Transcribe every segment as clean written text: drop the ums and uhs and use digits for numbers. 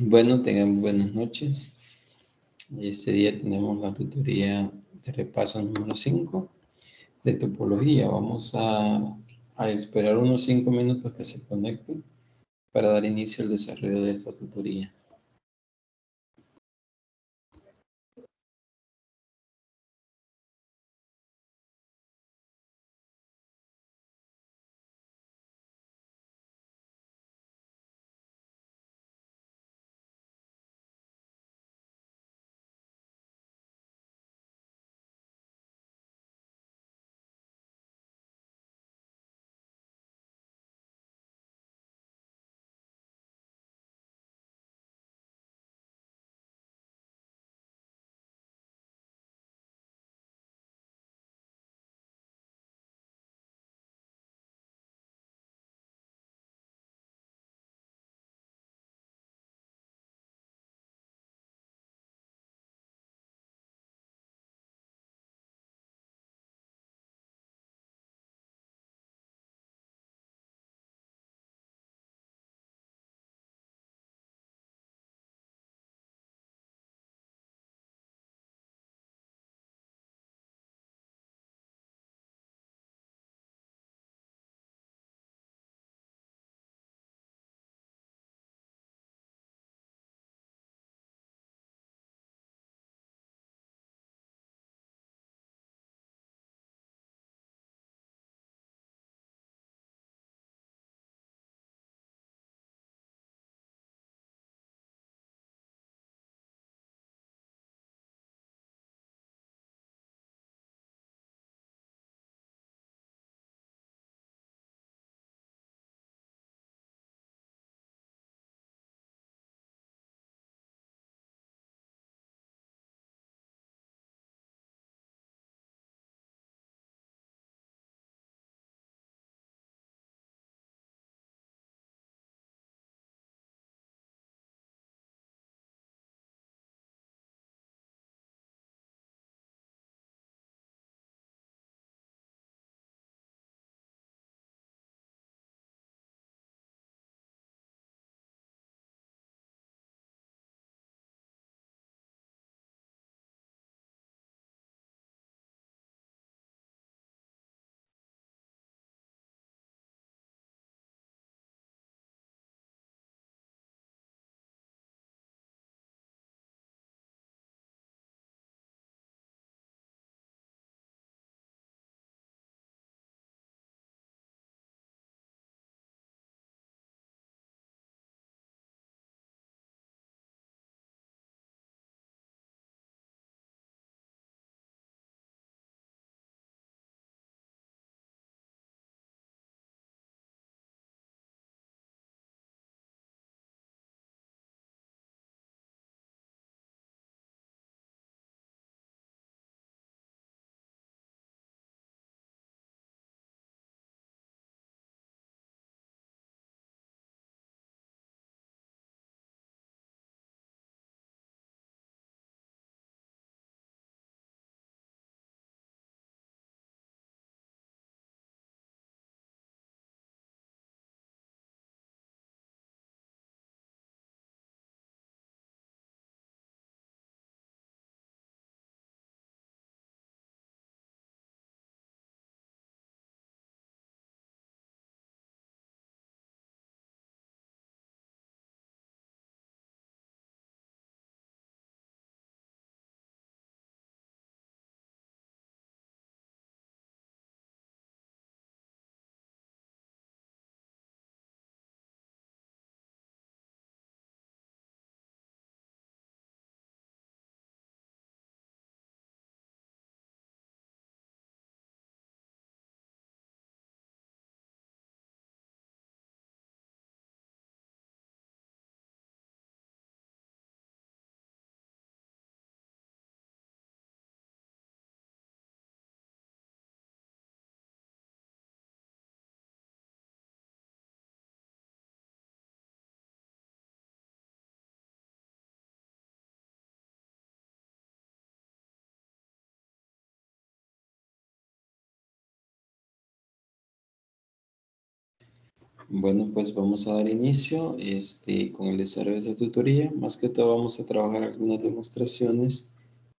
Bueno, tengan buenas noches. Este día tenemos la tutoría de repaso número 5 de topología. Vamos a esperar unos 5 minutos que se conecten para dar inicio al desarrollo de esta tutoría. Bueno, pues vamos a dar inicio con el desarrollo de esta tutoría. Más que todo vamos a trabajar algunas demostraciones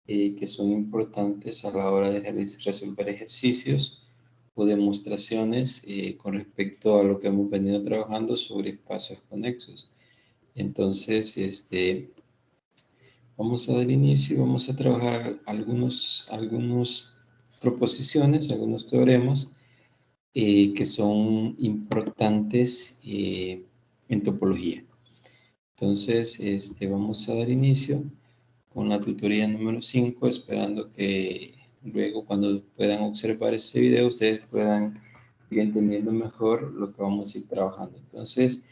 que son importantes a la hora de resolver ejercicios o demostraciones con respecto a lo que hemos venido trabajando sobre espacios conexos. Entonces, vamos a dar inicio y vamos a trabajar algunas proposiciones, algunos teoremas que son importantes en topología. Entonces, vamos a dar inicio con la tutoría número 5, esperando que luego cuando puedan observar este video, ustedes puedan ir entendiendo mejor lo que vamos a ir trabajando. Entonces,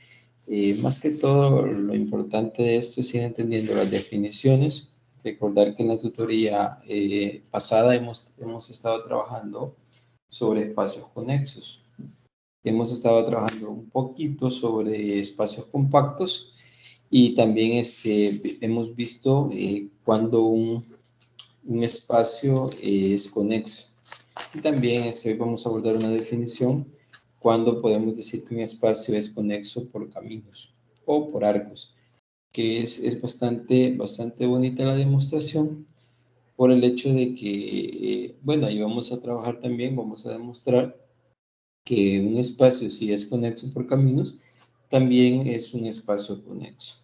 más que todo, lo importante de esto es ir entendiendo las definiciones. Recordar que en la tutoría pasada hemos estado trabajando sobre espacios conexos. Hemos estado trabajando un poquito sobre espacios compactos y también hemos visto cuando un espacio es conexo. Y también vamos a abordar una definición cuando podemos decir que un espacio es conexo por caminos o por arcos, que es bastante bonita la demostración por el hecho de que, bueno, ahí vamos a trabajar también, vamos a demostrar que un espacio, si es conexo por caminos, también es un espacio conexo.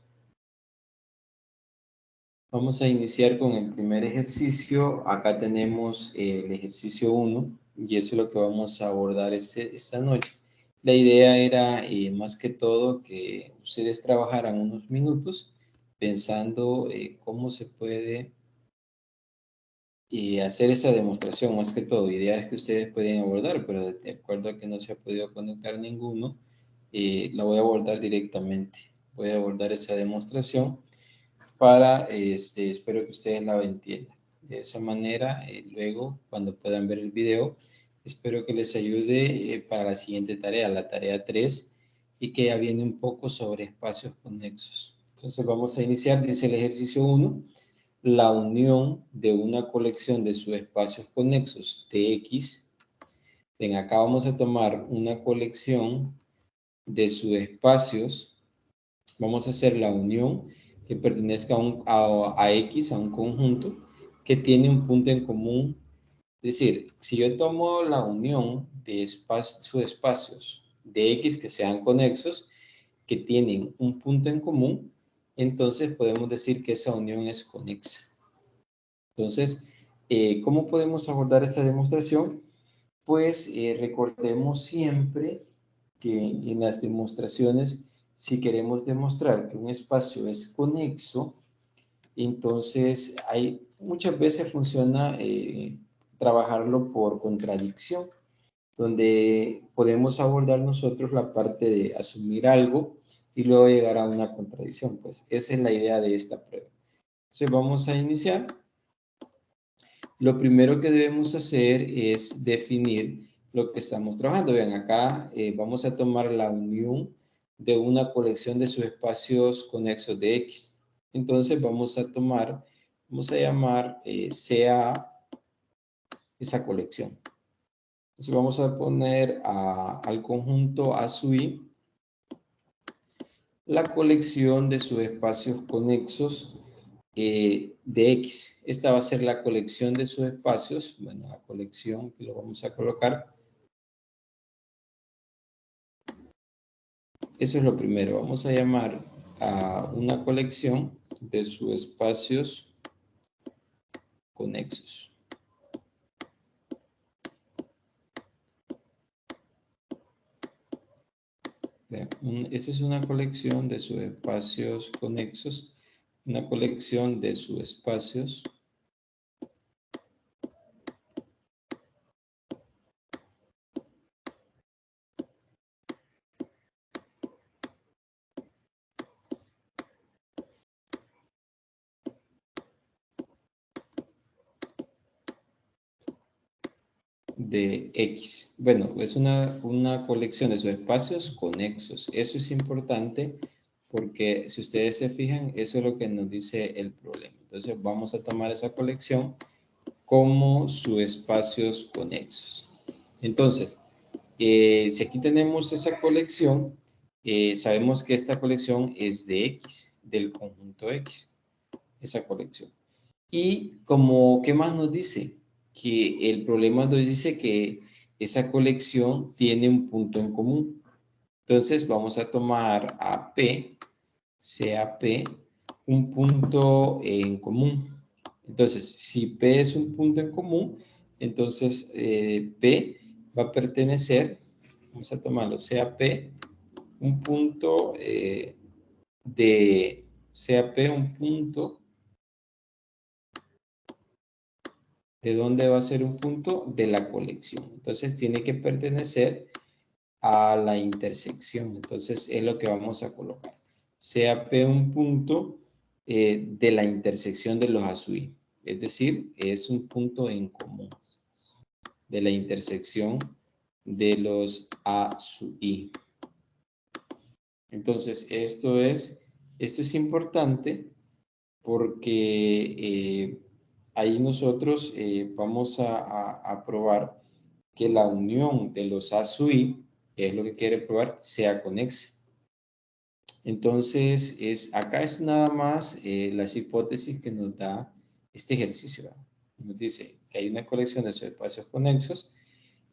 Vamos a iniciar con el primer ejercicio. Acá tenemos el ejercicio 1 y eso es lo que vamos a abordar esta noche. La idea era más que todo que ustedes trabajaran unos minutos pensando cómo se puede hacer esa demostración, más que todo. Ideas que ustedes pueden abordar, pero de acuerdo a que no se ha podido conectar ninguno, la voy a abordar directamente. Voy a abordar esa demostración para, espero que ustedes la entiendan. De esa manera, luego, cuando puedan ver el video, espero que les ayude para la siguiente tarea, la tarea 3, y que ya viene un poco sobre espacios conexos. Entonces vamos a iniciar, dice el ejercicio 1, la unión de una colección de subespacios conexos de X. Ven, acá vamos a tomar una colección de subespacios. Vamos a hacer la unión que pertenezca a X, a un conjunto, que tiene un punto en común. Es decir, si yo tomo la unión de subespacios de X que sean conexos, que tienen un punto en común, entonces podemos decir que esa unión es conexa. Entonces, ¿cómo podemos abordar esta demostración? Pues recordemos siempre que en las demostraciones, si queremos demostrar que un espacio es conexo, entonces muchas veces funciona trabajarlo por contradicción, donde podemos abordar nosotros la parte de asumir algo y luego llegar a una contradicción. Pues esa es la idea de esta prueba. Entonces vamos a iniciar. Lo primero que debemos hacer es definir lo que estamos trabajando. Vean, acá vamos a tomar la unión de una colección de subespacios conexos de X. Entonces vamos a llamar CA esa colección. Entonces vamos a poner al conjunto A sub I la colección de subespacios conexos de X. Esta va a ser la colección de subespacios. Bueno, la colección que lo vamos a colocar. Eso es lo primero. Vamos a llamar a una colección de subespacios conexos. Esta es una colección de subespacios conexos. Una colección de subespacios de X. Bueno, es una colección de subespacios conexos. Eso es importante porque si ustedes se fijan, eso es lo que nos dice el problema. Entonces vamos a tomar esa colección como subespacios conexos. Entonces, si aquí tenemos esa colección, sabemos que esta colección es de X, del conjunto X, esa colección. Y como, ¿qué más nos dice? Que el problema nos dice que esa colección tiene un punto en común. Entonces vamos a tomar a P, CAP, un punto en común. Entonces, si P es un punto en común, entonces P va a pertenecer, vamos a tomarlo, CAP, un punto de CAP, un punto, ¿de dónde va a ser un punto? De la colección. Entonces tiene que pertenecer a la intersección. Entonces es lo que vamos a colocar. CAP un punto de la intersección de los A sub I. Es decir, es un punto en común de la intersección de los A sub I. Entonces esto es importante porque ahí nosotros vamos a probar que la unión de los A sub I, que es lo que quiere probar, sea conexa. Entonces, acá es nada más las hipótesis que nos da este ejercicio, ¿verdad? Nos dice que hay una colección de subespacios conexos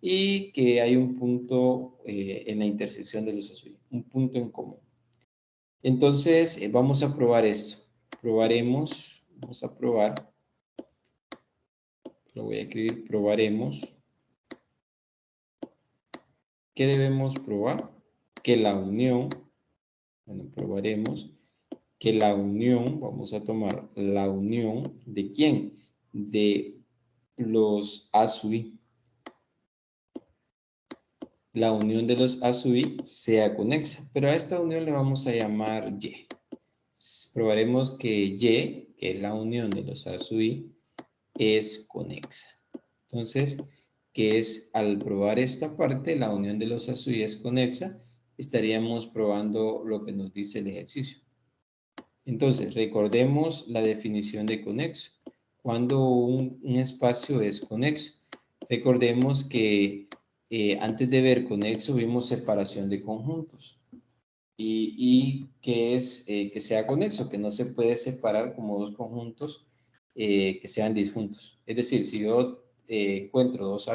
y que hay un punto en la intersección de los A sub I, un punto en común. Entonces, vamos a probar esto. Vamos a probar, lo voy a escribir, probaremos. ¿Qué debemos probar? Que la unión, bueno, probaremos que la unión, vamos a tomar la unión de quién? De los A sub I. La unión de los A sub I sea conexa, pero a esta unión le vamos a llamar Y. Probaremos que Y, que es la unión de los A sub I, es conexa. Entonces, que es al probar esta parte, la unión de los A sub I es conexa, estaríamos probando lo que nos dice el ejercicio. Entonces, recordemos la definición de conexo. Cuando un espacio es conexo, recordemos que antes de ver conexo vimos separación de conjuntos. Y que es que sea conexo, que no se puede separar como dos conjuntos que sean disjuntos. Es decir, si yo encuentro dos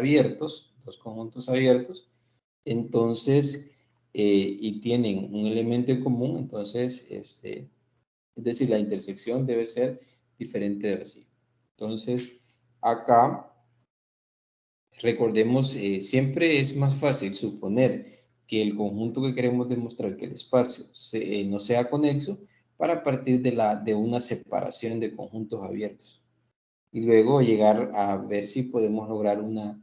conjuntos abiertos, entonces, y tienen un elemento en común, entonces, es decir, la intersección debe ser diferente de así. Entonces, acá, recordemos, siempre es más fácil suponer que el conjunto que queremos demostrar, que el espacio no sea conexo, para partir de una separación de conjuntos abiertos. Y luego llegar a ver si podemos lograr una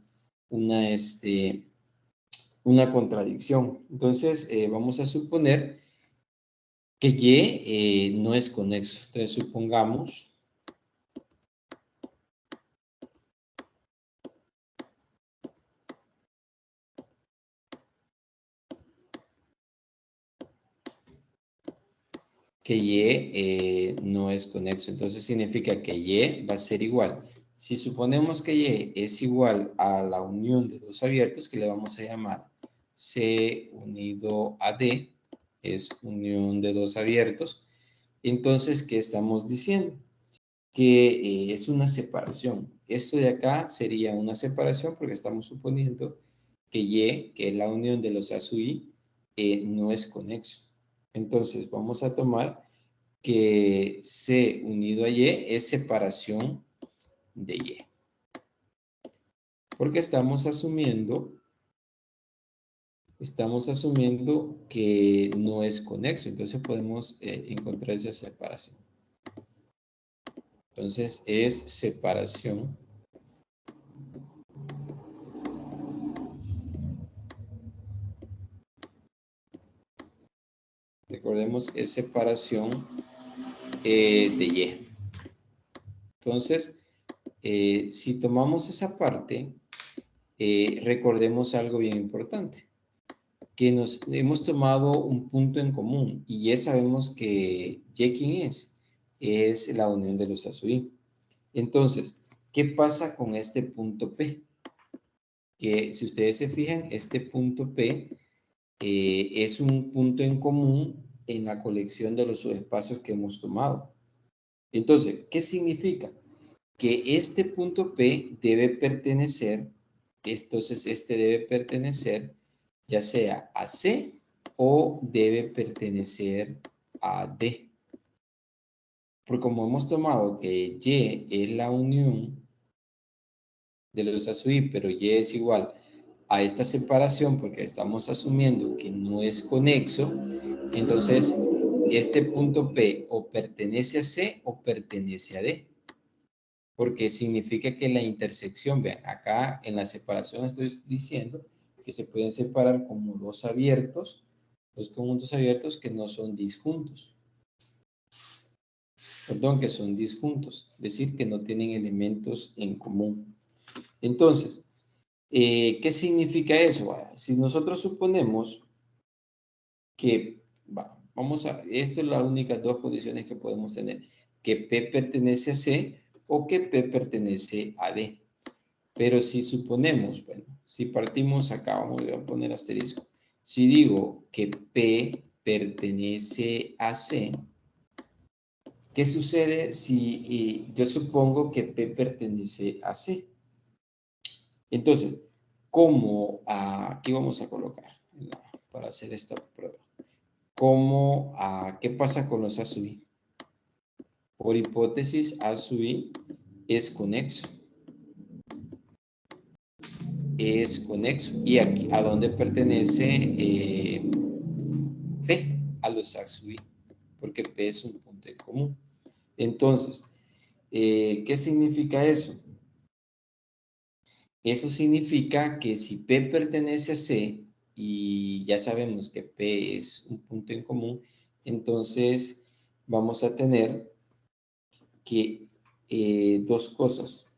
contradicción. Entonces, vamos a suponer que Y no es conexo. Entonces, supongamos que Y no es conexo. Entonces significa que Y va a ser igual. Si suponemos que Y es igual a la unión de dos abiertos, que le vamos a llamar C unido a D, es unión de dos abiertos, entonces, ¿qué estamos diciendo? Que es una separación. Esto de acá sería una separación porque estamos suponiendo que Y, que es la unión de los A sub I, no es conexo. Entonces, vamos a tomar que C unido a Y es separación de Y. Porque estamos asumiendo que no es conexo. Entonces podemos encontrar esa separación. Entonces es separación recordemos, es separación de Y. Entonces, si tomamos esa parte, recordemos algo bien importante, que nos hemos tomado un punto en común y ya sabemos que Y quién es la unión de los A sub I. Entonces, ¿qué pasa con este punto P? Que si ustedes se fijan, este punto P es un punto en común en la colección de los subespacios que hemos tomado. Entonces, ¿qué significa? Que este punto P debe pertenecer, entonces este debe pertenecer ya sea a C o debe pertenecer a D. Porque como hemos tomado que Y es la unión de los A sub I, pero Y es igual a esta separación porque estamos asumiendo que no es conexo, entonces este punto P o pertenece a C o pertenece a D. Porque significa que la intersección, vean, acá en la separación estoy diciendo que se pueden separar como dos abiertos, dos conjuntos abiertos que no son disjuntos. Perdón, que son disjuntos, es decir, que no tienen elementos en común. Entonces, ¿qué significa eso? Si nosotros suponemos que, esto es las únicas dos condiciones que podemos tener, que P pertenece a C o que P pertenece a D. Pero si suponemos, bueno, si partimos acá, vamos a poner asterisco. Si digo que P pertenece a C, ¿qué sucede si yo supongo que P pertenece a C? Entonces, ¿cómo aquí vamos a colocar para hacer esta prueba? ¿Qué pasa con los A sub I? Por hipótesis, A sub I es conexo. Es conexo. ¿Y aquí a dónde pertenece P? A los A sub I, porque P es un punto en común. Entonces, ¿qué significa eso? Eso significa que si P pertenece a C, y ya sabemos que P es un punto en común, entonces vamos a tener que dos cosas.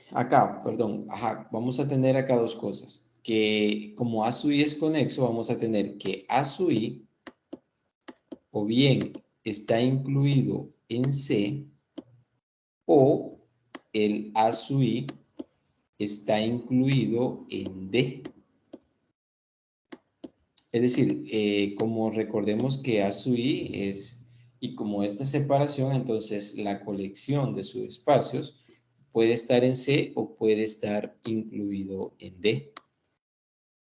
Acá, perdón, vamos a tener acá dos cosas. Que como A sub I es conexo, vamos a tener que A sub I o bien está incluido en C o el A sub I está incluido en D. Es decir, como recordemos que A sub I es, y como esta separación, entonces la colección de subespacios puede estar en C o puede estar incluido en D.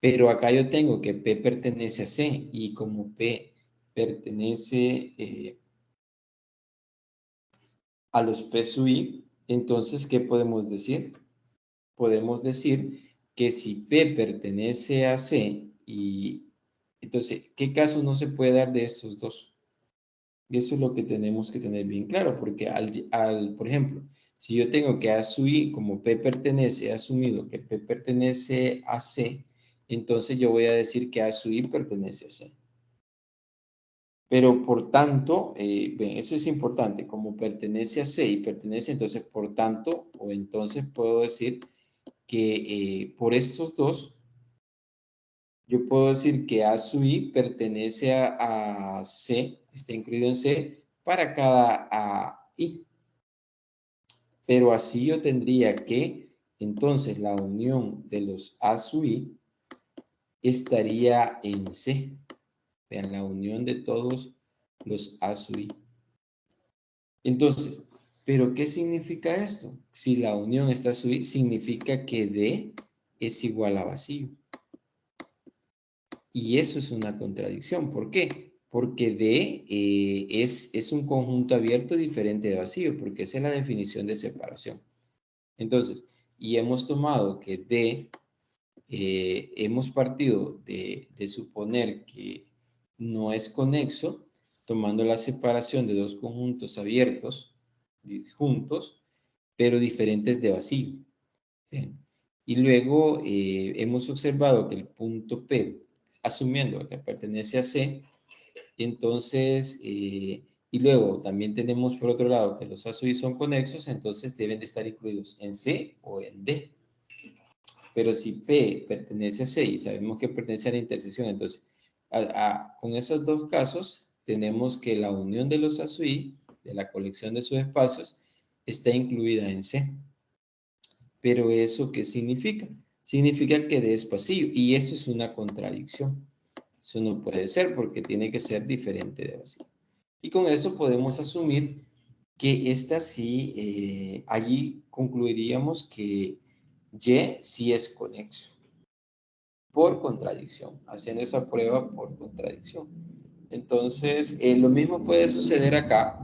Pero acá yo tengo que P pertenece a C y como P pertenece a los P sub I, entonces, ¿qué podemos decir? Podemos decir que si P pertenece a C y entonces, ¿qué caso no se puede dar de estos dos? Y eso es lo que tenemos que tener bien claro, porque por ejemplo, si yo tengo que A sub I, como P pertenece, he asumido que P pertenece a C, entonces yo voy a decir que A sub I pertenece a C. Pero por tanto, eso es importante, como pertenece a C y pertenece, entonces por tanto, o entonces puedo decir que por estos dos, yo puedo decir que A sub I pertenece a C, está incluido en C, para cada A I. Pero así yo tendría que, entonces, la unión de los A sub I estaría en C. Vean, la unión de todos los A sub I. Entonces, ¿pero qué significa esto? Si la unión está sub I, significa que D es igual a vacío. Y eso es una contradicción. ¿Por qué? Porque D es un conjunto abierto diferente de vacío, porque esa es la definición de separación. Entonces, y hemos tomado que D, hemos partido de suponer que no es conexo, tomando la separación de dos conjuntos abiertos, juntos, pero diferentes de vacío. Bien. Y luego hemos observado que el punto P, asumiendo que pertenece a C, entonces, y luego también tenemos por otro lado que los A sub I son conexos, entonces deben de estar incluidos en C o en D. Pero si P pertenece a C y sabemos que pertenece a la intersección, entonces con esos dos casos tenemos que la unión de los A sub I, de la colección de sus espacios, está incluida en C. Pero ¿eso qué significa? significa que D es vacío. Y esto es una contradicción. Eso no puede ser porque tiene que ser diferente de vacío. Y con eso podemos asumir que esta sí, allí concluiríamos que Y sí es conexo por contradicción, haciendo esa prueba por contradicción. Entonces, lo mismo puede suceder acá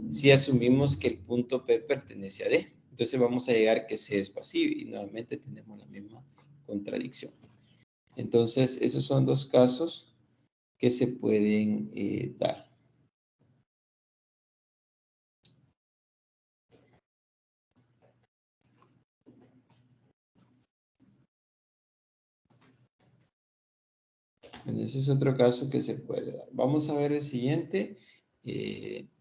si asumimos que el punto P pertenece a D. Entonces vamos a llegar que C es vacío y nuevamente tenemos la misma contradicción. Entonces, esos son dos casos que se pueden dar. Bueno, ese es otro caso que se puede dar. Vamos a ver el siguiente.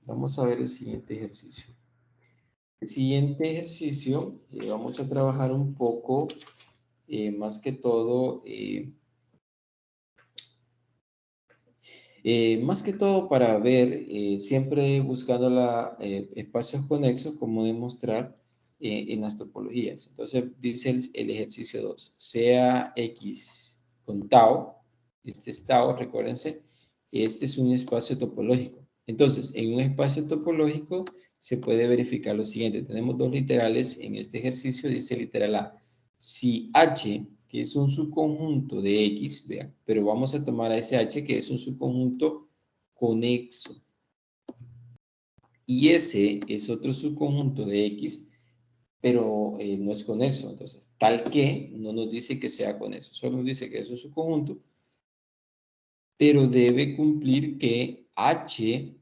Vamos a ver el siguiente ejercicio. El siguiente ejercicio, vamos a trabajar un poco, más que todo, para ver, siempre buscando espacios conexos, cómo demostrar en las topologías. Entonces, dice el ejercicio 2, sea X con tau, este es tau, recuérdense, este es un espacio topológico. Entonces, en un espacio topológico se puede verificar lo siguiente. Tenemos dos literales en este ejercicio, dice literal A. Si H, que es un subconjunto de X, vean, pero vamos a tomar a ese H que es un subconjunto conexo. Y ese es otro subconjunto de X, pero no es conexo. Entonces, tal que no nos dice que sea conexo, solo nos dice que es un subconjunto, pero debe cumplir que H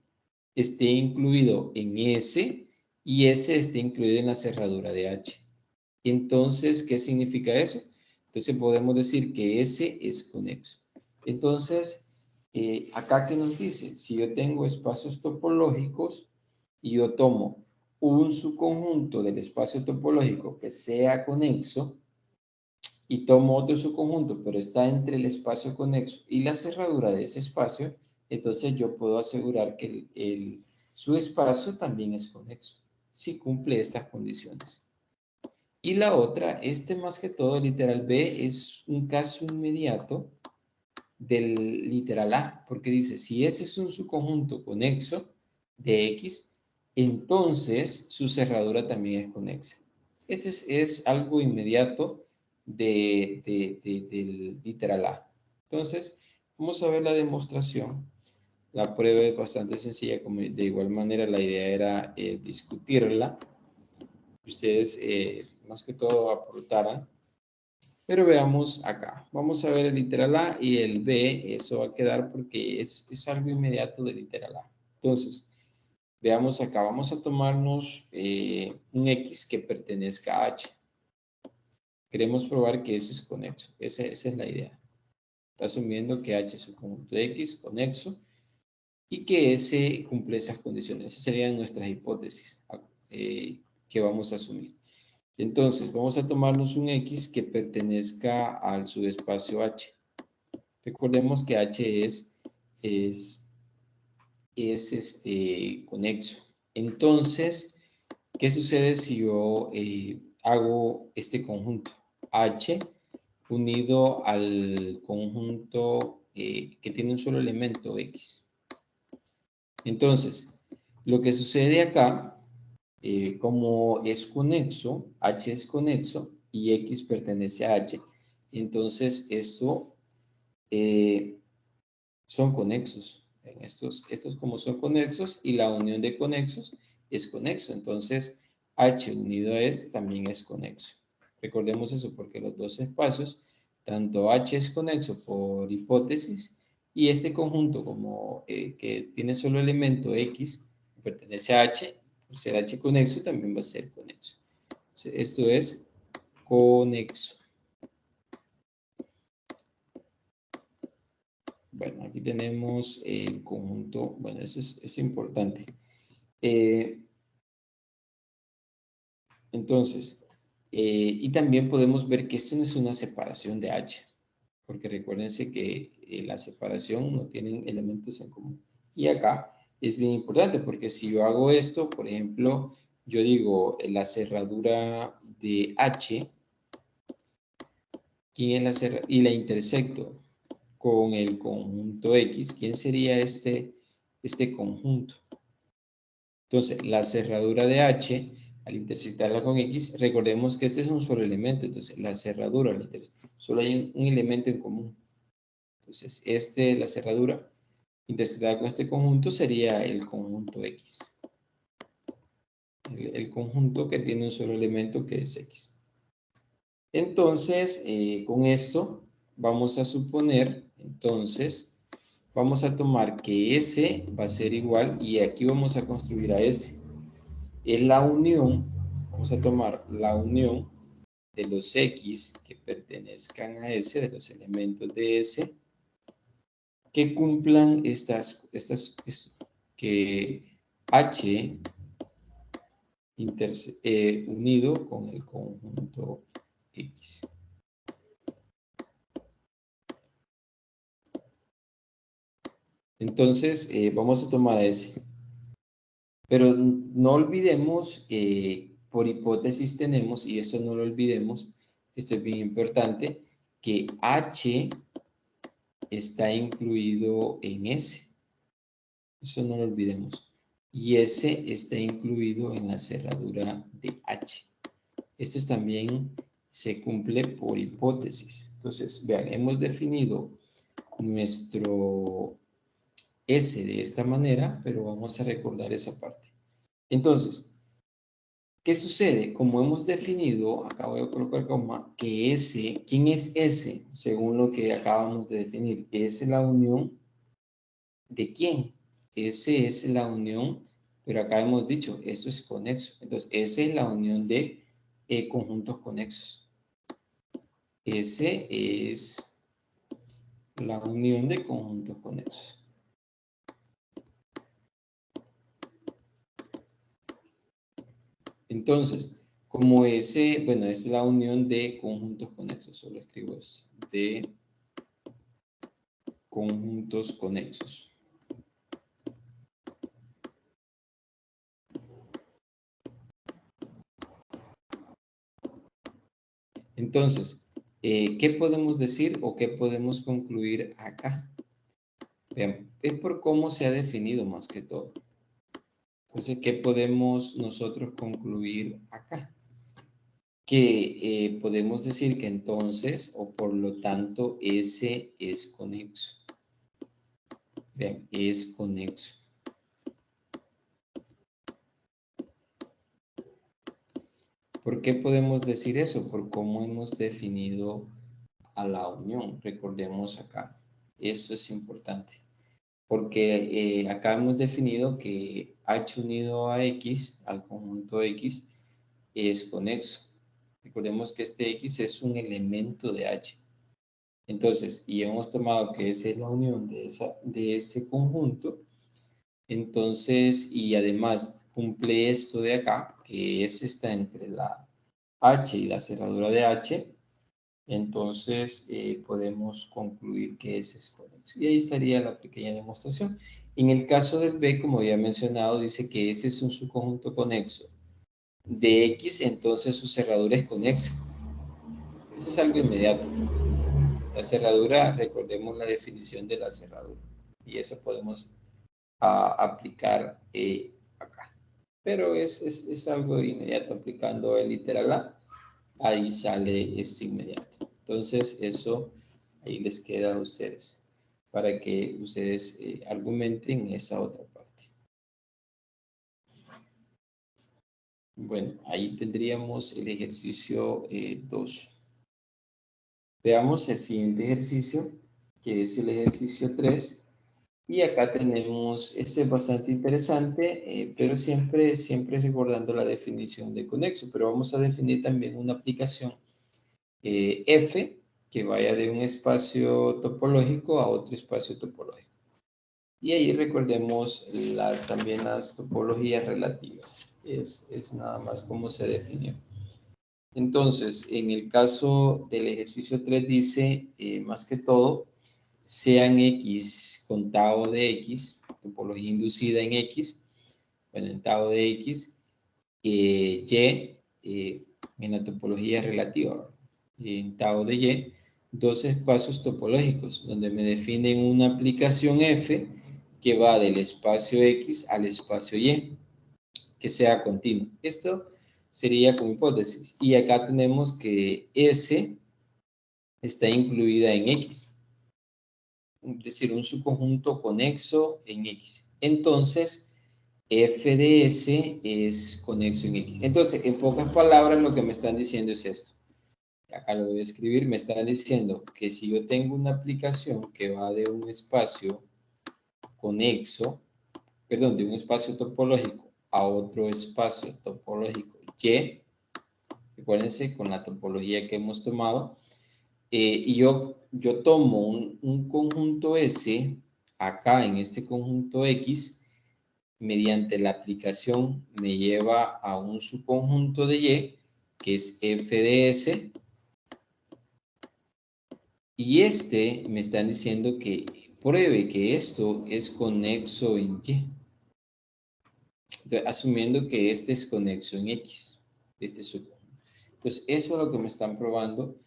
esté incluido en S y S esté incluido en la cerradura de H. Entonces, ¿qué significa eso? Entonces podemos decir que S es conexo. Entonces, acá que nos dice, si yo tengo espacios topológicos y yo tomo un subconjunto del espacio topológico que sea conexo y tomo otro subconjunto, pero está entre el espacio conexo y la cerradura de ese espacio, entonces yo puedo asegurar que su espacio también es conexo, si cumple estas condiciones. Y la otra, más que todo, literal B, es un caso inmediato del literal A, porque dice, si ese es un subconjunto conexo de X, entonces su cerradura también es conexa. Este es algo inmediato del literal A. Entonces, vamos a ver la demostración. La prueba es bastante sencilla, como de igual manera la idea era discutirla. Ustedes más que todo aportaran. Pero veamos acá. Vamos a ver el literal A y el B. Eso va a quedar porque es algo inmediato del literal A. Entonces, veamos acá. Vamos a tomarnos un X que pertenezca a H. Queremos probar que ese es conexo. Esa es la idea. Está asumiendo que H es un conjunto de X conexo y que ese cumple esas condiciones. Esas serían nuestras hipótesis que vamos a asumir. Entonces, vamos a tomarnos un X que pertenezca al subespacio H. Recordemos que H es conexo. Entonces, ¿qué sucede si yo hago este conjunto? H unido al conjunto que tiene un solo elemento X. Entonces, lo que sucede acá, como es conexo, H es conexo y X pertenece a H, entonces esto son conexos. Estos como son conexos y la unión de conexos es conexo. Entonces, H unido a S también es conexo. Recordemos eso porque los dos espacios, tanto H es conexo por hipótesis y este conjunto como que tiene solo elemento X, pertenece a H, por ser H conexo también va a ser conexo. Entonces, esto es conexo. Bueno, aquí tenemos el conjunto, bueno, eso es importante. Entonces, y también podemos ver que esto no es una separación de H, porque recuérdense que la separación no tienen elementos en común. Y acá es bien importante, porque si yo hago esto, por ejemplo, yo digo la cerradura de H ¿Quién es y la intersecto con el conjunto X? ¿Quién sería este conjunto? Entonces, la cerradura de H, al intersectarla con X, recordemos que este es un solo elemento. Entonces, la cerradura, solo hay un elemento en común. Entonces, la cerradura intersectada con este conjunto sería el conjunto X. El conjunto que tiene un solo elemento que es X. Entonces, con esto vamos a suponer, entonces, vamos a tomar que S va a ser igual, y aquí vamos a construir a S. Es la unión, vamos a tomar la unión de los X que pertenezcan a S, de los elementos de S, que cumplan que H unido con el conjunto X. Entonces, vamos a tomar a S. Pero no olvidemos, por hipótesis tenemos, y esto no lo olvidemos, esto es bien importante, que H está incluido en S. Eso no lo olvidemos. Y S está incluido en la cerradura de H. Esto también se cumple por hipótesis. Entonces, vean, hemos definido nuestro S de esta manera, pero vamos a recordar esa parte. Entonces, ¿qué sucede? Como hemos definido, acá voy a colocar coma, que S, ¿quién es S? Según lo que acabamos de definir, es la unión ¿de quién? S es la unión, pero acá hemos dicho, esto es conexo. Entonces, S es la unión de conjuntos conexos. S es la unión de conjuntos conexos. Entonces, como S, bueno, es la unión de conjuntos conexos, solo escribo eso, de conjuntos conexos. Entonces, ¿qué podemos decir o qué podemos concluir acá? Vean, es por cómo se ha definido más que todo. Entonces, ¿qué podemos nosotros concluir acá? Que podemos decir que entonces, o por lo tanto, S es conexo. Vean, es conexo. ¿Por qué podemos decir eso? Por cómo hemos definido a la unión. Recordemos acá. Eso es importante. Porque acá hemos definido que H unido a X, al conjunto X, es conexo. Recordemos que este X es un elemento de H. Entonces, y hemos tomado que esa es la unión de este conjunto. Entonces, y además cumple esto de acá, que es está entre la H y la cerradura de H. Entonces, podemos concluir que ese es conexo. Y ahí estaría la pequeña demostración. En el caso del B, como había mencionado, dice que ese es un subconjunto conexo de X, entonces su cerradura es conexa. Eso es algo inmediato. La cerradura, recordemos la definición de la cerradura. Y eso podemos aplicar acá. Pero es algo inmediato. Aplicando el literal A, ahí sale esto inmediato. Entonces, eso ahí les queda a ustedes para que ustedes argumenten esa otra parte. Bueno, ahí tendríamos el ejercicio 2. Veamos el siguiente ejercicio, que es el ejercicio 3. Y acá tenemos, este es bastante interesante, pero siempre recordando la definición de conexo. Pero vamos a definir también una aplicación F que vaya de un espacio topológico a otro espacio topológico. Y ahí recordemos también las topologías relativas. Es nada más cómo se definió. Entonces, en el caso del ejercicio 3 dice, más que todo, sean X con tau de X, topología inducida en X, bueno, en tau de X, Y en la topología relativa, en tau de Y, dos espacios topológicos, donde me definen una aplicación F que va del espacio X al espacio Y, que sea continuo. Esto sería como hipótesis. Y acá tenemos que S está incluida en X, es decir, un subconjunto conexo en X. Entonces, F de S es conexo en X. Entonces, en pocas palabras, lo que me están diciendo es esto. Acá lo voy a escribir. Me están diciendo que si yo tengo una aplicación que va de un espacio conexo, perdón, de un espacio topológico a otro espacio topológico Y, recuérdense con la topología que hemos tomado, y yo tomo un conjunto S acá en este conjunto X, mediante la aplicación me lleva a un subconjunto de Y, que es F de S, y me están diciendo que pruebe que esto es conexo en Y. Asumiendo que este es conexo en X, este subconjunto. Entonces, eso es lo que me están probando.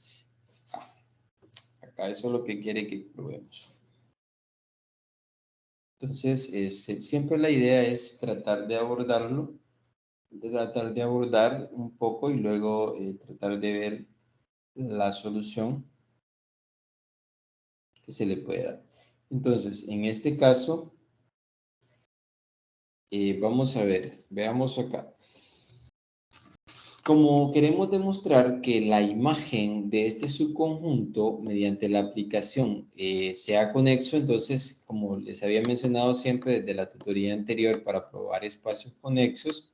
Acá eso es lo que quiere que probemos. Entonces, siempre la idea es tratar de abordarlo, tratar de abordar un poco y luego tratar de ver la solución que se le puede dar. Entonces, en este caso, vamos a ver, veamos acá. Como queremos demostrar que la imagen de este subconjunto mediante la aplicación sea conexo, entonces, como les había mencionado siempre desde la tutoría anterior para probar espacios conexos,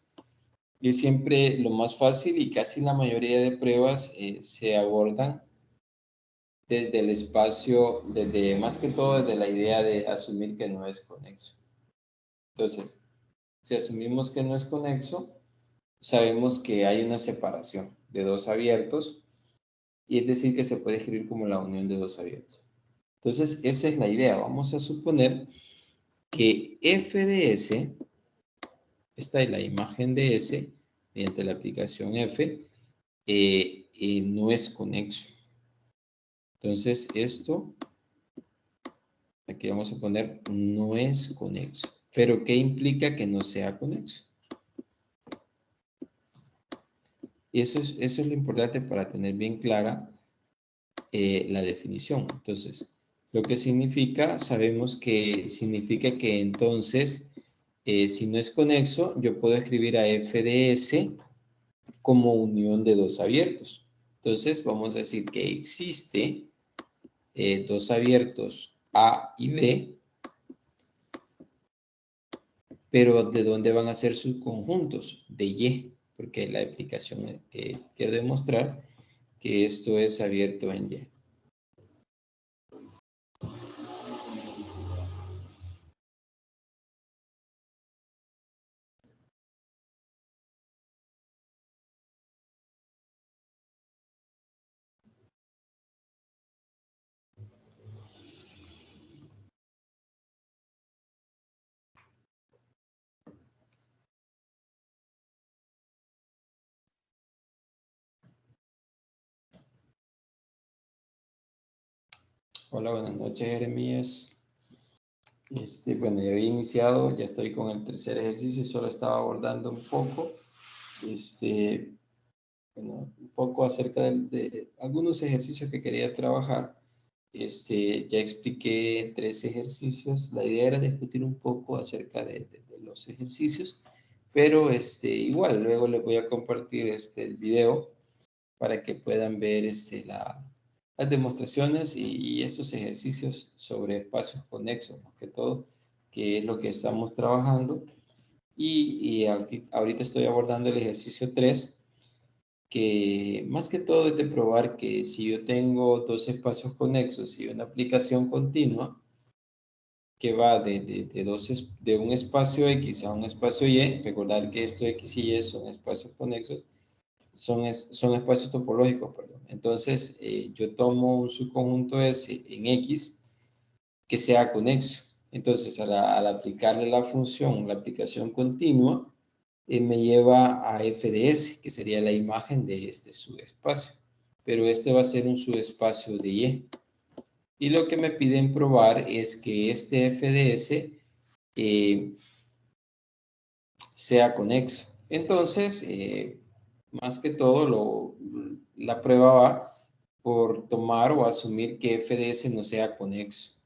es siempre lo más fácil y casi la mayoría de pruebas se abordan desde el espacio, más que todo desde la idea de asumir que no es conexo. Entonces, si asumimos que no es conexo, sabemos que hay una separación de dos abiertos, y es decir que se puede escribir como la unión de dos abiertos. Entonces, esa es la idea. Vamos a suponer que F de S, esta es la imagen de S, mediante la aplicación F, no es conexo. Entonces, esto, aquí vamos a poner, no es conexo. ¿Pero qué implica que no sea conexo? Eso es lo importante para tener bien clara la definición. Entonces, lo que significa, sabemos que significa que entonces, si no es conexo, yo puedo escribir a F de S como unión de dos abiertos. Entonces, vamos a decir que existe dos abiertos A y B, pero ¿de dónde van a ser sus conjuntos? De Y, porque la explicación quiere demostrar que esto es abierto en Y. Hola, buenas noches, Jeremías. Bueno, ya había iniciado, ya estoy con el tercer ejercicio y solo estaba abordando un poco, un poco acerca de algunos ejercicios que quería trabajar. Ya expliqué 3 ejercicios. La idea era discutir un poco acerca de los ejercicios, pero igual luego les voy a compartir el video para que puedan ver las demostraciones y estos ejercicios sobre espacios conexos, más que todo, que es lo que estamos trabajando. Y ahorita estoy abordando el ejercicio 3, que más que todo es de probar que si yo tengo dos espacios conexos y una aplicación continua que va de un espacio X a un espacio Y, recordar que esto X y Y son espacios conexos, son espacios topológicos, perdón. Entonces, yo tomo un subconjunto S en X que sea conexo. Entonces, al aplicarle la función, la aplicación continua, me lleva a F de S, que sería la imagen de este subespacio. pero este va a ser un subespacio de Y. Y lo que me piden probar es que este f de S sea conexo. Entonces, más que todo, la prueba va por tomar o asumir que f de S no sea conexo.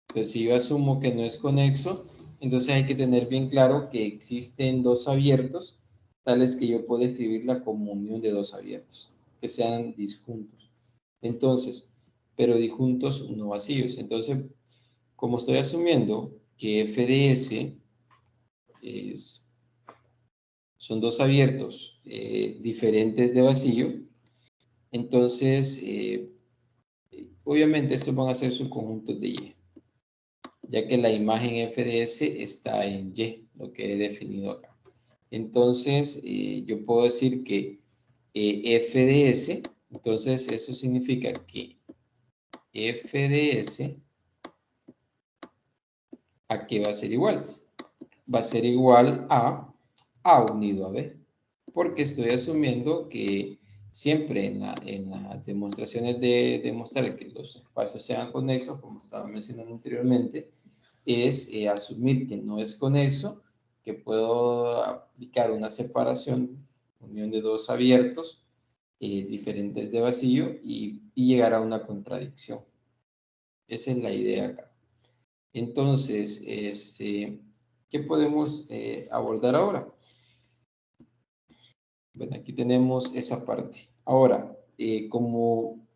Entonces, si yo asumo que no es conexo, entonces hay que tener bien claro que existen dos abiertos, tales que yo puedo escribirla como unión de dos abiertos, que sean disjuntos. Entonces, pero disjuntos no vacíos. Entonces, como estoy asumiendo que f de S son dos abiertos diferentes de vacío, entonces, obviamente estos van a ser subconjuntos de Y, ya que la imagen f de S está en Y, lo que he definido acá. Entonces, yo puedo decir que f de S, entonces eso significa que f de S, ¿a qué va a ser igual? Va a ser igual a A unido a B, porque estoy asumiendo que siempre en las demostraciones de demostrar que los espacios sean conexos, como estaba mencionando anteriormente, es asumir que no es conexo, que puedo aplicar una separación, unión de dos abiertos diferentes de vacío y llegar a una contradicción. Esa es la idea acá. Entonces, ¿qué podemos abordar ahora? Bueno, aquí tenemos esa parte. Ahora, como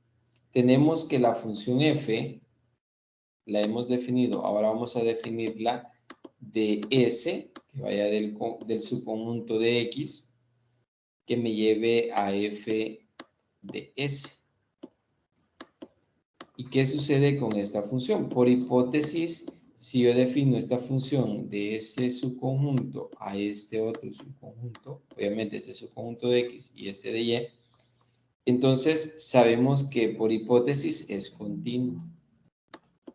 tenemos que la función f la hemos definido, ahora vamos a definirla de S, que vaya del subconjunto de X, que me lleve a f de S. ¿Y qué sucede con esta función? Por hipótesis, si yo defino esta función de este subconjunto a este otro subconjunto, obviamente este subconjunto de X y este de Y, entonces sabemos que por hipótesis es continuo.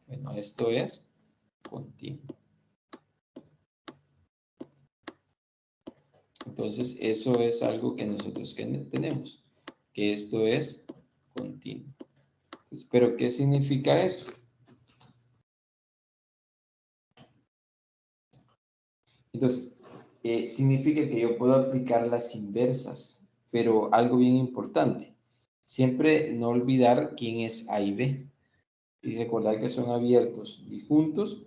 Bueno, esto es continuo. Entonces, eso es algo que nosotros tenemos, que esto es continuo. ¿Pero qué significa eso? Entonces, significa que yo puedo aplicar las inversas, pero algo bien importante, siempre no olvidar quién es A y B, y recordar que son abiertos y juntos,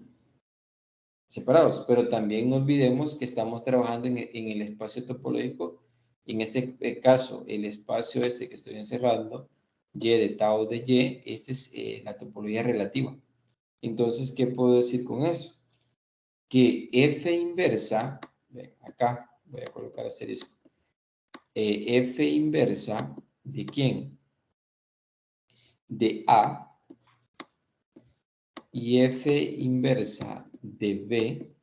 separados, pero también no olvidemos que estamos trabajando en el espacio topológico, en este caso, el espacio este que estoy encerrando, Y de tau de Y, esta es la topología relativa. Entonces, ¿qué puedo decir con eso? Que F inversa, ven, acá voy a colocar asterisco, F inversa, ¿de quién? De A, y F inversa de B,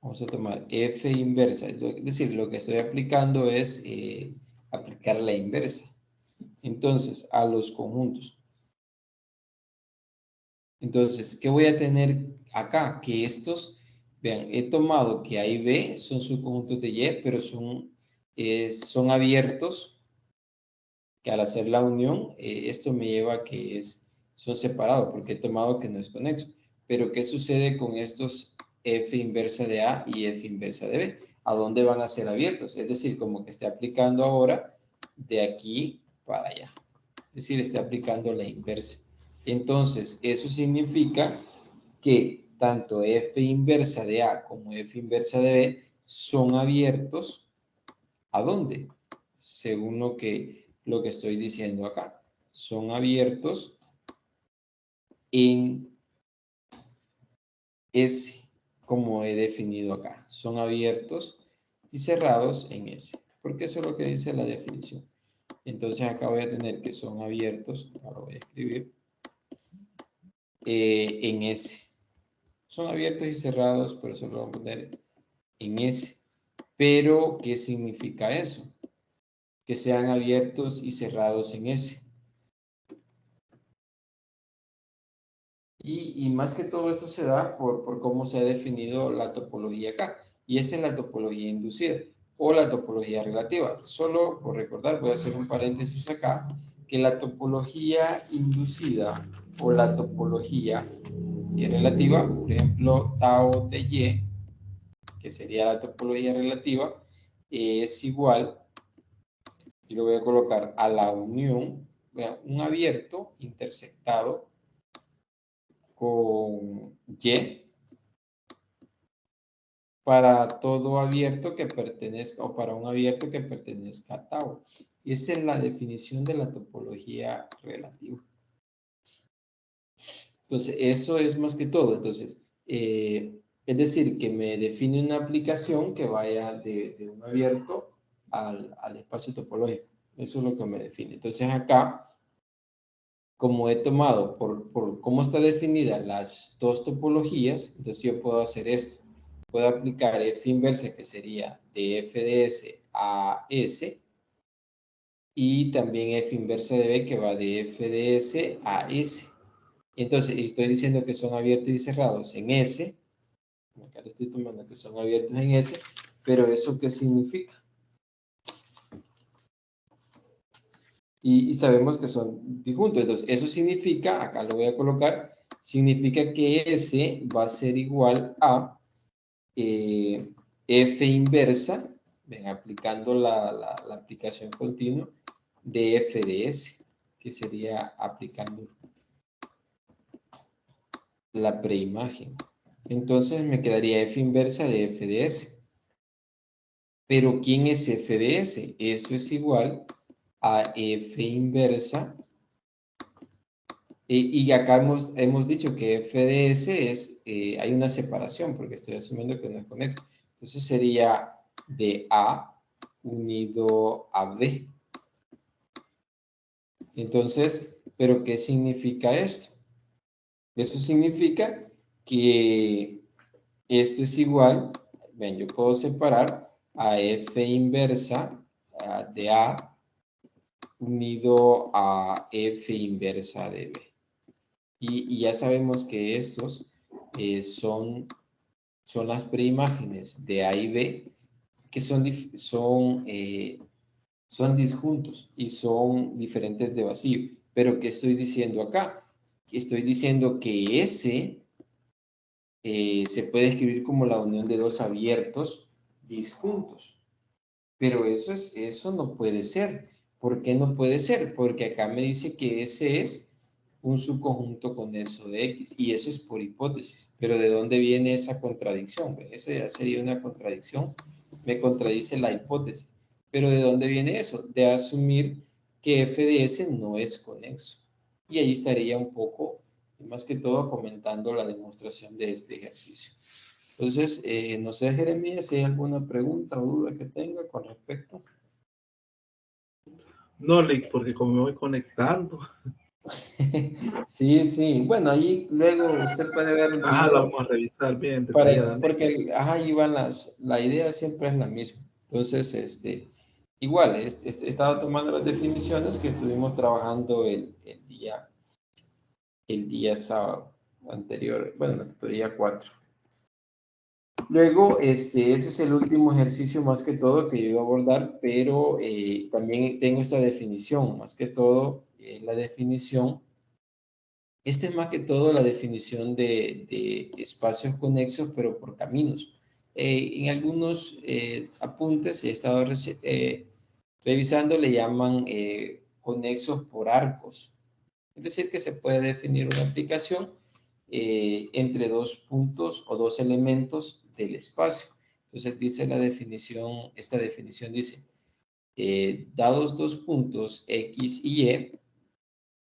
vamos a tomar F inversa, es decir, lo que estoy aplicando es aplicar la inversa. Entonces, a los conjuntos. Entonces, ¿qué voy a tener acá? Que estos, vean, he tomado que A y B son subconjuntos de Y, pero son abiertos, que al hacer la unión, esto me lleva a que son separados, porque he tomado que no es conexo. Pero, ¿qué sucede con estos F inversa de A y F inversa de B? ¿A dónde van a ser abiertos? Es decir, como que esté aplicando ahora de aquí para allá. Es decir, esté aplicando la inversa. Entonces, eso significa que tanto F inversa de A como F inversa de B son abiertos. ¿A dónde? Según lo que estoy diciendo acá. Son abiertos en S, como he definido acá. Son abiertos y cerrados en S, porque eso es lo que dice la definición. Entonces acá voy a tener que son abiertos, ahora voy a escribir, en S. Son abiertos y cerrados, por eso lo voy a poner en S. Pero, ¿qué significa eso? Que sean abiertos y cerrados en S. Y más que todo eso se da por cómo se ha definido la topología acá. Y esa es la topología inducida. o la topología relativa. Solo por recordar, voy a hacer un paréntesis acá, que la topología inducida o la topología relativa, por ejemplo, tau de y, que sería la topología relativa, es igual, y lo voy a colocar a la unión, un abierto intersectado con y para todo abierto que pertenezca, o para un abierto que pertenezca a tau. Esa es la definición de la topología relativa. Entonces, eso es más que todo. Entonces, es decir, que me define una aplicación que vaya de un abierto al espacio topológico. Eso es lo que me define. Entonces, acá, como he tomado por cómo está definida las dos topologías, entonces yo puedo hacer esto. Puedo aplicar F inversa, que sería de F de S a S, y también F inversa de B, que va de F de S a S. Entonces, estoy diciendo que son abiertos y cerrados en S. Acá le estoy tomando que son abiertos en S, pero ¿eso qué significa? Y sabemos que son disjuntos. Entonces, eso significa, acá lo voy a colocar, significa que S va a ser igual a F inversa, ven, aplicando la aplicación continua de F de S, que sería aplicando la preimagen. Entonces me quedaría F inversa de F de S. Pero ¿quién es F de S? Eso es igual a F inversa. Y acá hemos dicho que F de S es, hay una separación, porque estoy asumiendo que no es conexo. Entonces sería de A unido a B. Entonces, ¿pero qué significa esto? Eso significa que esto es igual, ven, yo puedo separar a F inversa de A unido a F inversa de B. Y ya sabemos que estos son las preimágenes de A y B, que son disjuntos y son diferentes de vacío. Pero ¿qué estoy diciendo acá? Estoy diciendo que S se puede escribir como la unión de dos abiertos disjuntos. Pero eso no puede ser. ¿Por qué no puede ser? Porque acá me dice que ese es un subconjunto conexo de X. Y eso es por hipótesis. Pero ¿de dónde viene esa contradicción? Esa ya sería una contradicción. Me contradice la hipótesis. Pero ¿de dónde viene eso? De asumir que F de S no es conexo. Y ahí estaría un poco, más que todo, comentando la demostración de este ejercicio. Entonces, no sé, Jeremías, si hay alguna pregunta o duda que tenga con respecto. No, Lick, porque como me voy conectando. Sí, sí. Bueno, ahí luego usted puede ver el Ah, la video vamos a revisar bien detalladamente. porque, ajá, ahí van la idea siempre es la misma. Entonces, igual, estaba tomando las definiciones que estuvimos trabajando el día sábado anterior, bueno, la tutoría 4. Luego, ese es el último ejercicio más que todo que yo iba a abordar, pero también tengo esta definición, más que todo, la definición, es más que todo la definición de espacios conexos, pero por caminos. En algunos apuntes he estado revisando, le llaman conexos por arcos. Es decir, que se puede definir una aplicación entre dos puntos o dos elementos del espacio. Entonces dice la definición, esta definición dice, dados dos puntos X y Y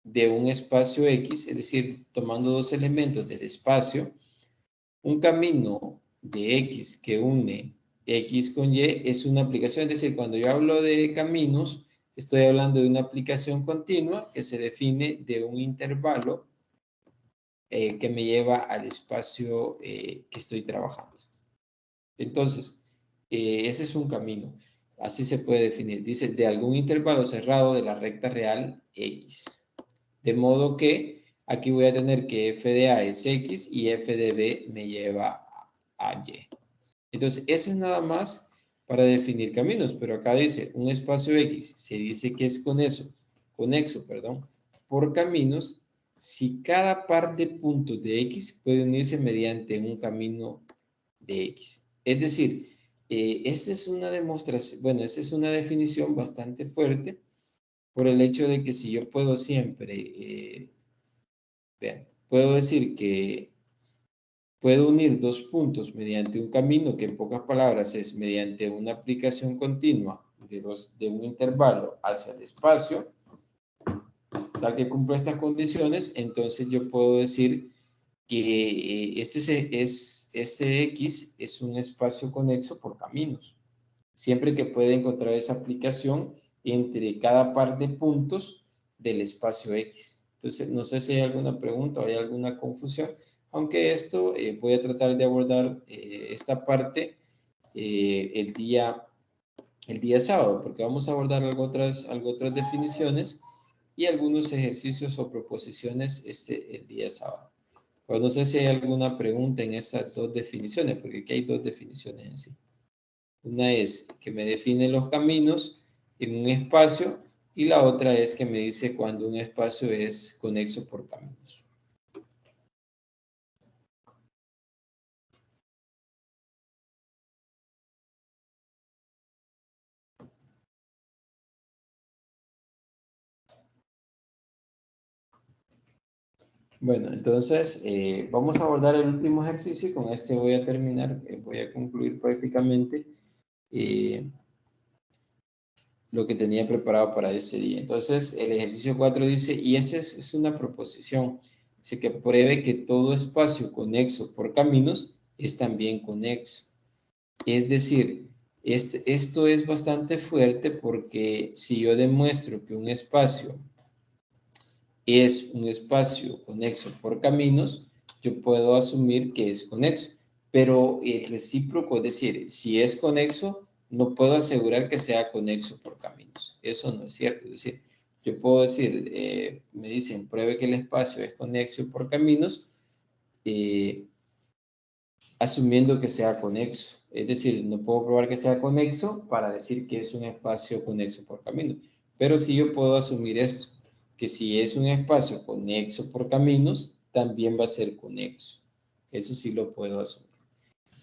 de un espacio X, es decir, tomando dos elementos del espacio, un camino de X que une X con Y es una aplicación, es decir, cuando yo hablo de caminos, estoy hablando de una aplicación continua que se define de un intervalo que me lleva al espacio que estoy trabajando. Entonces, ese es un camino. Así se puede definir. Dice, de algún intervalo cerrado de la recta real X. De modo que aquí voy a tener que f de A es X y f de B me lleva a Y. Entonces, ese es nada más para definir caminos, pero acá dice un espacio X, se dice que es conexo, por caminos, si cada par de puntos de X puede unirse mediante un camino de X. Es decir, esa es una demostración, bueno, esa es una definición bastante fuerte por el hecho de que si yo puedo siempre, vean, puedo decir que puedo unir dos puntos mediante un camino que en pocas palabras es mediante una aplicación continua de un intervalo hacia el espacio, tal que cumpla estas condiciones, entonces yo puedo decir que este X es un espacio conexo por caminos, siempre que pueda encontrar esa aplicación entre cada par de puntos del espacio X. Entonces, no sé si hay alguna pregunta o hay alguna confusión, aunque esto voy a tratar de abordar esta parte el día sábado, porque vamos a abordar algo otras definiciones y algunos ejercicios o proposiciones el día sábado. Pues no sé si hay alguna pregunta en estas dos definiciones, porque aquí hay dos definiciones en sí. Una es que me define los caminos en un espacio y la otra es que me dice cuando un espacio es conexo por caminos. Bueno, entonces vamos a abordar el último ejercicio y con este voy a terminar, voy a concluir prácticamente lo que tenía preparado para ese día. Entonces, el ejercicio 4 dice, y esa es una proposición, dice que pruebe que todo espacio conexo por caminos es también conexo. Es decir, esto es bastante fuerte porque si yo demuestro que un espacio es un espacio conexo por caminos, yo puedo asumir que es conexo. Pero el recíproco, es decir, si es conexo, no puedo asegurar que sea conexo por caminos. Eso no es cierto. Es decir, yo puedo decir, me dicen, pruebe que el espacio es conexo por caminos, asumiendo que sea conexo. Es decir, no puedo probar que sea conexo para decir que es un espacio conexo por caminos. Pero sí yo puedo asumir esto, que si es un espacio conexo por caminos, también va a ser conexo. Eso sí lo puedo asumir.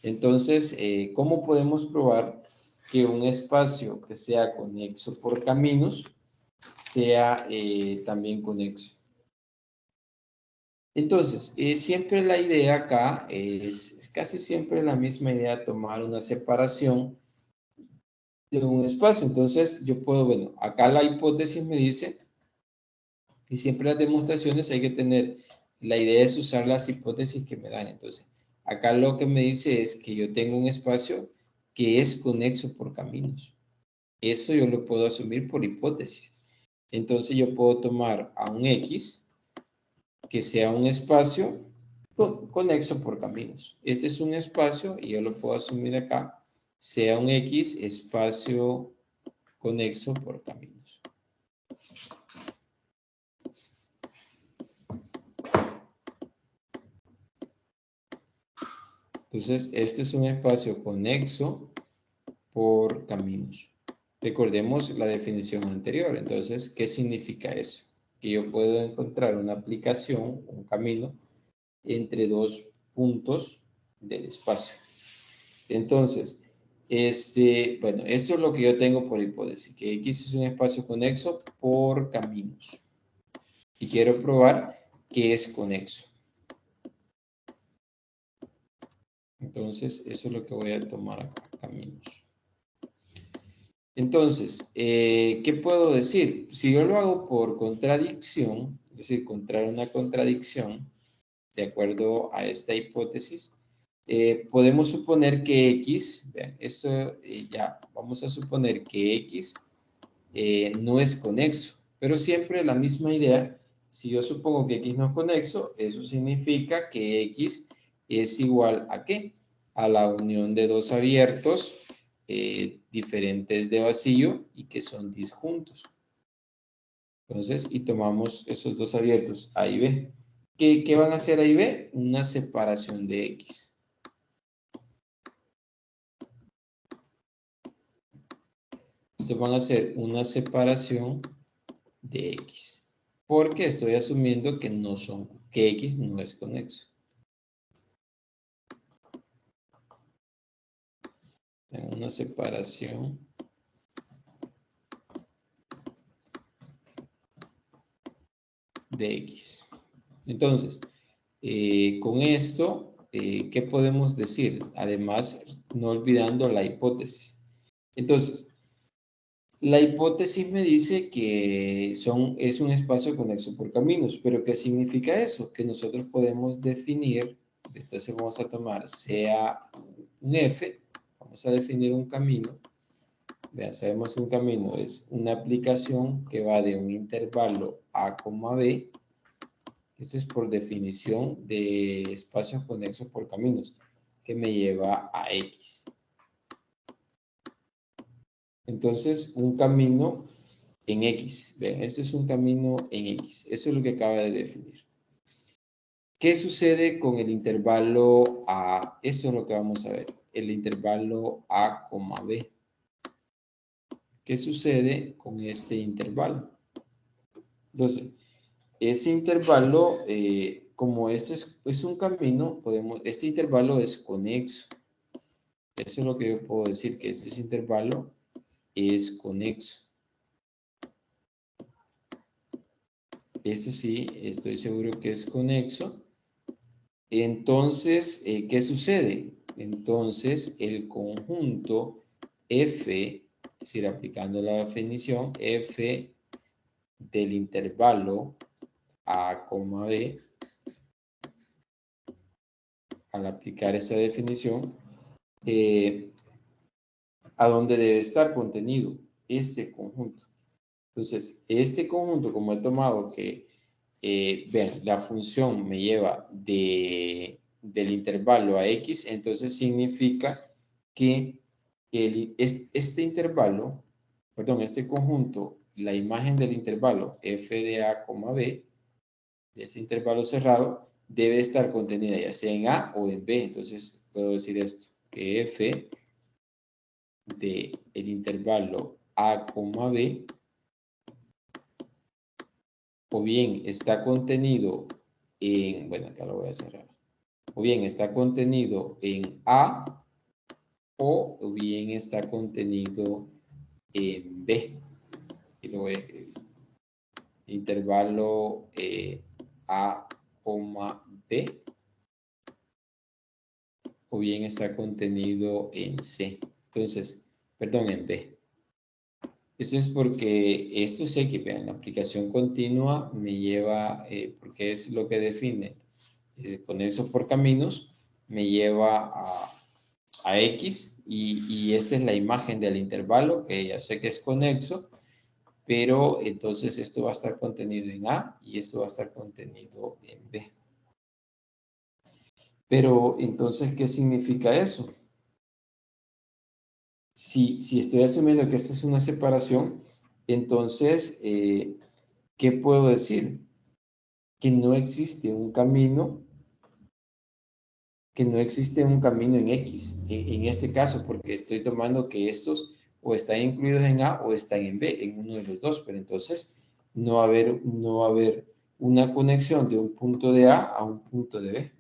Entonces, ¿cómo podemos probar que un espacio que sea conexo por caminos sea también conexo? Entonces, siempre la idea acá es casi siempre la misma idea, tomar una separación de un espacio. Entonces, yo puedo, bueno, acá la hipótesis me dice, y siempre las demostraciones hay que tener, la idea es usar las hipótesis que me dan. Entonces, acá lo que me dice es que yo tengo un espacio que es conexo por caminos. Eso yo lo puedo asumir por hipótesis. Entonces, yo puedo tomar a un X que sea un espacio conexo por caminos. Este es un espacio, y yo lo puedo asumir acá, sea un X espacio conexo por caminos. Entonces, este es un espacio conexo por caminos. Recordemos la definición anterior. Entonces, ¿qué significa eso? Que yo puedo encontrar una aplicación, un camino, entre dos puntos del espacio. Entonces, bueno, esto es lo que yo tengo por hipótesis, que X es un espacio conexo por caminos. Y quiero probar que es conexo. Entonces, eso es lo que voy a tomar acá, caminos. Entonces, ¿qué puedo decir? Si yo lo hago por contradicción, es decir, encontrar una contradicción, de acuerdo a esta hipótesis, podemos suponer que X, vean, esto ya, vamos a suponer que X no es conexo, pero siempre la misma idea, si yo supongo que X no es conexo, eso significa que X es igual a ¿qué? A la unión de dos abiertos diferentes de vacío y que son disjuntos. Entonces, y tomamos esos dos abiertos A y B. ¿Qué van a hacer A y B? Una separación de X. estos van a ser una separación de X. Porque estoy asumiendo que no son, que X no es conexo. Tengo una separación de X. Entonces, con esto, ¿qué podemos decir? Además, no olvidando la hipótesis. Entonces, la hipótesis me dice que es un espacio conexo por caminos, pero ¿qué significa eso? Que nosotros podemos definir, entonces vamos a tomar sea un F, vamos a definir un camino. Vean, sabemos que un camino es una aplicación que va de un intervalo A, B. Esto es por definición de espacios conexos por caminos, que me lleva a X. Entonces, un camino en X. Vean, esto es un camino en X. Eso es lo que acaba de definir. ¿Qué sucede con el intervalo A? Eso es lo que vamos a ver. El intervalo A, B. ¿Qué sucede con este intervalo? Entonces, ese intervalo, como este es un camino, este intervalo es conexo. Eso es lo que yo puedo decir, que este intervalo es conexo. Eso sí, estoy seguro que es conexo. Entonces, ¿qué sucede? Entonces, el conjunto F, es decir, aplicando la definición, F del intervalo A, B, al aplicar esta definición, ¿a dónde debe estar contenido este conjunto? Entonces, este conjunto, como he tomado que, vean, la función me lleva del intervalo a X, entonces significa que este intervalo, perdón, este conjunto, la imagen del intervalo f de A, B, de ese intervalo cerrado, debe estar contenida ya sea en A o en B. Entonces, puedo decir esto, que f de el intervalo A, B, o bien está contenido en, bueno, acá lo voy a cerrar, o bien está contenido en A, o bien está contenido en B. Y lo voy a escribir. Intervalo A, B, o bien está contenido en C. Entonces, perdón, en B. Esto es porque esto sé que vean, la aplicación continua me lleva, porque es lo que define conexo por caminos, me lleva a X y esta es la imagen del intervalo, que ya sé que es conexo, pero entonces esto va a estar contenido en A y esto va a estar contenido en B. Pero entonces, ¿qué significa eso? Si estoy asumiendo que esta es una separación, entonces, ¿qué puedo decir? Que no existe un camino, en X, en este caso, porque estoy tomando que estos o están incluidos en A o están en B, en uno de los dos, pero entonces no va a haber una conexión de un punto de A a un punto de B.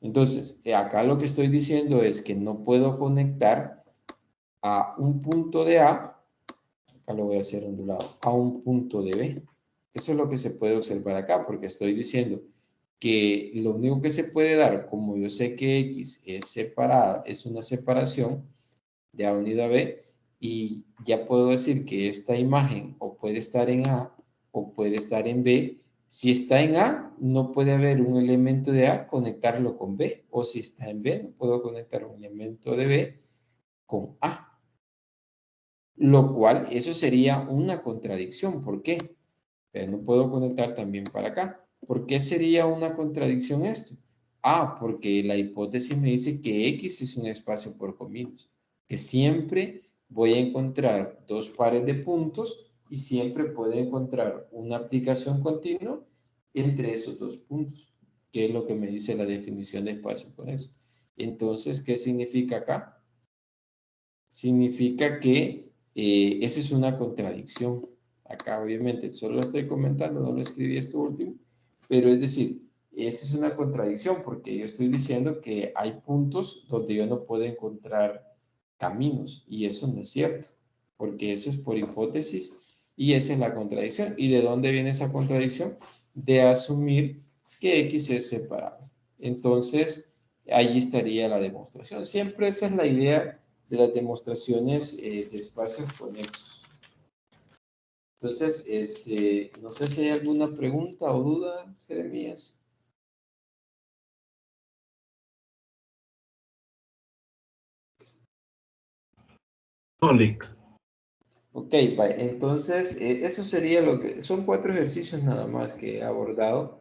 Entonces, acá lo que estoy diciendo es que no puedo conectar a un punto de A, acá lo voy a hacer ondulado, a un punto de B. Eso es lo que se puede observar acá, porque estoy diciendo que lo único que se puede dar, como yo sé que X es separada, es una separación de A unido a B, y ya puedo decir que esta imagen o puede estar en A o puede estar en B. Si está en A, no puede haber un elemento de A conectarlo con B, o si está en B, no puedo conectar un elemento de B con A. Lo cual, eso sería una contradicción. ¿Por qué? Pero no puedo conectar también para acá. ¿Por qué sería una contradicción esto? Ah, porque la hipótesis me dice que X es un espacio por caminos, que siempre voy a encontrar dos pares de puntos y siempre puedo encontrar una aplicación continua entre esos dos puntos, que es lo que me dice la definición de espacio conexo. Entonces, ¿qué significa acá? significa que esa es una contradicción. Acá obviamente solo lo estoy comentando, no lo escribí esto último, pero es decir, esa es una contradicción porque yo estoy diciendo que hay puntos donde yo no puedo encontrar caminos y eso no es cierto, porque eso es por hipótesis y esa es la contradicción. ¿Y de dónde viene esa contradicción? De asumir que X es separable. Entonces, allí estaría la demostración. Siempre esa es la idea de las demostraciones de espacios conexos. Entonces, no sé si hay alguna pregunta o duda, Jeremías. No, Lick. Ok, bye. Entonces, eso sería lo que... Son 4 ejercicios nada más que he abordado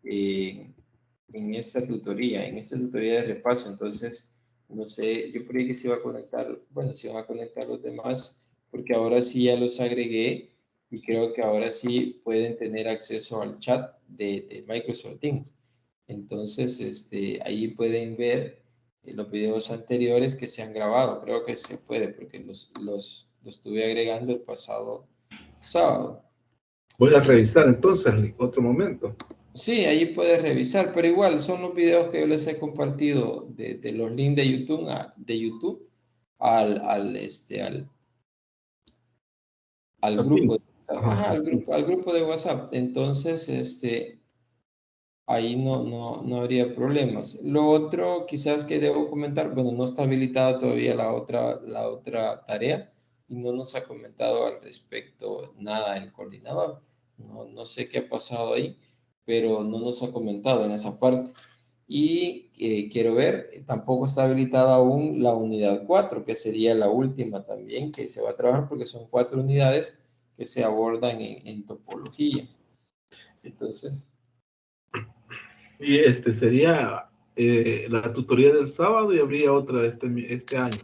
en esta tutoría de repaso. Entonces, no sé, yo creí que se iba a conectar, bueno, se van a conectar los demás, porque ahora sí ya los agregué y creo que ahora sí pueden tener acceso al chat de Microsoft Teams. Entonces, ahí pueden ver los videos anteriores que se han grabado. Creo que se puede porque los estuve agregando el pasado sábado. Voy a revisar entonces, Lick, otro momento. Sí, ahí puedes revisar, pero igual son los videos que yo les he compartido de los links de YouTube al grupo, Ajá. al grupo de WhatsApp. Entonces, ahí no habría problemas. Lo otro quizás que debo comentar, bueno, no está habilitada todavía la otra tarea y no nos ha comentado al respecto nada el coordinador. No sé qué ha pasado ahí, pero no nos ha comentado en esa parte. Y quiero ver, tampoco está habilitada aún la unidad 4, que sería la última también, que se va a trabajar porque son 4 unidades que se abordan en topología. Entonces, Y sería la tutoría del sábado y habría otra este año.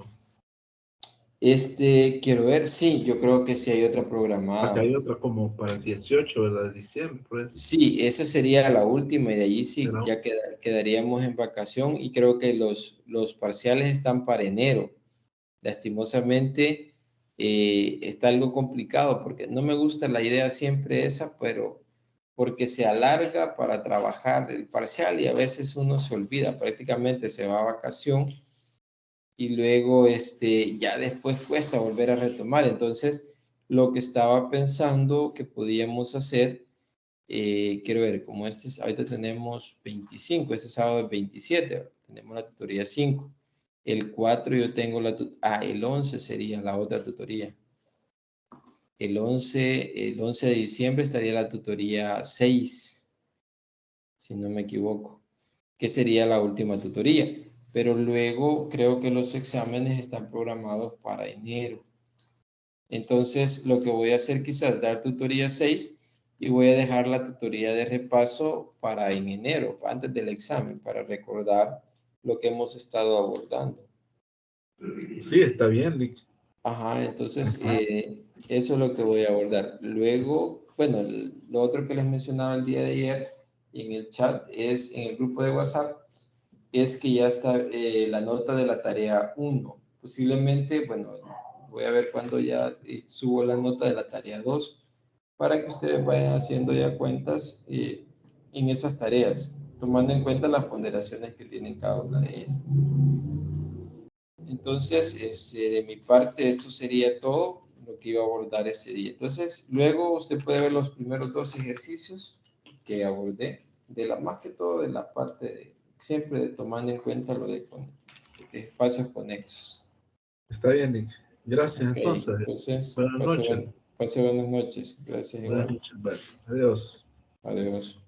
quiero ver, sí, yo creo que sí hay otra Acá programada. hay otra como para el 18, ¿verdad? De diciembre, pues. Sí, esa sería la última y de allí sí Será- ya quedaríamos en vacación y creo que los parciales están para enero. Lastimosamente está algo complicado porque no me gusta la idea siempre esa, pero porque se alarga para trabajar el parcial y a veces uno se olvida, prácticamente se va a vacación y luego ya después cuesta volver a retomar. Entonces, lo que estaba pensando que podíamos hacer, quiero ver, como ahorita tenemos 25, este sábado es 27, tenemos la tutoría 5. El 4 yo tengo el 11 sería la otra tutoría. El 11 de diciembre estaría la tutoría 6, si no me equivoco, que sería la última tutoría. Pero luego creo que los exámenes están programados para enero. Entonces, lo que voy a hacer quizás dar tutoría 6 y voy a dejar la tutoría de repaso para en enero, antes del examen, para recordar lo que hemos estado abordando. Sí, está bien, Lick. Ajá, entonces eso es lo que voy a abordar. Luego, bueno, lo otro que les mencionaba el día de ayer en el chat es en el grupo de WhatsApp, es que ya está la nota de la tarea 1. Posiblemente, bueno, voy a ver cuándo ya subo la nota de la tarea 2 para que ustedes vayan haciendo ya cuentas en esas tareas, tomando en cuenta las ponderaciones que tienen cada una de ellas. Entonces, de mi parte, eso sería todo lo que iba a abordar ese día. Entonces, luego usted puede ver los primeros 2 ejercicios que abordé, más que todo de la parte siempre tomando en cuenta lo de espacios conexos. Está bien, Lick. Gracias, Ok, entonces. entonces, Buenas noches. pase buenas noches. Gracias Buenas igual. noches. Bye. Adiós. Adiós.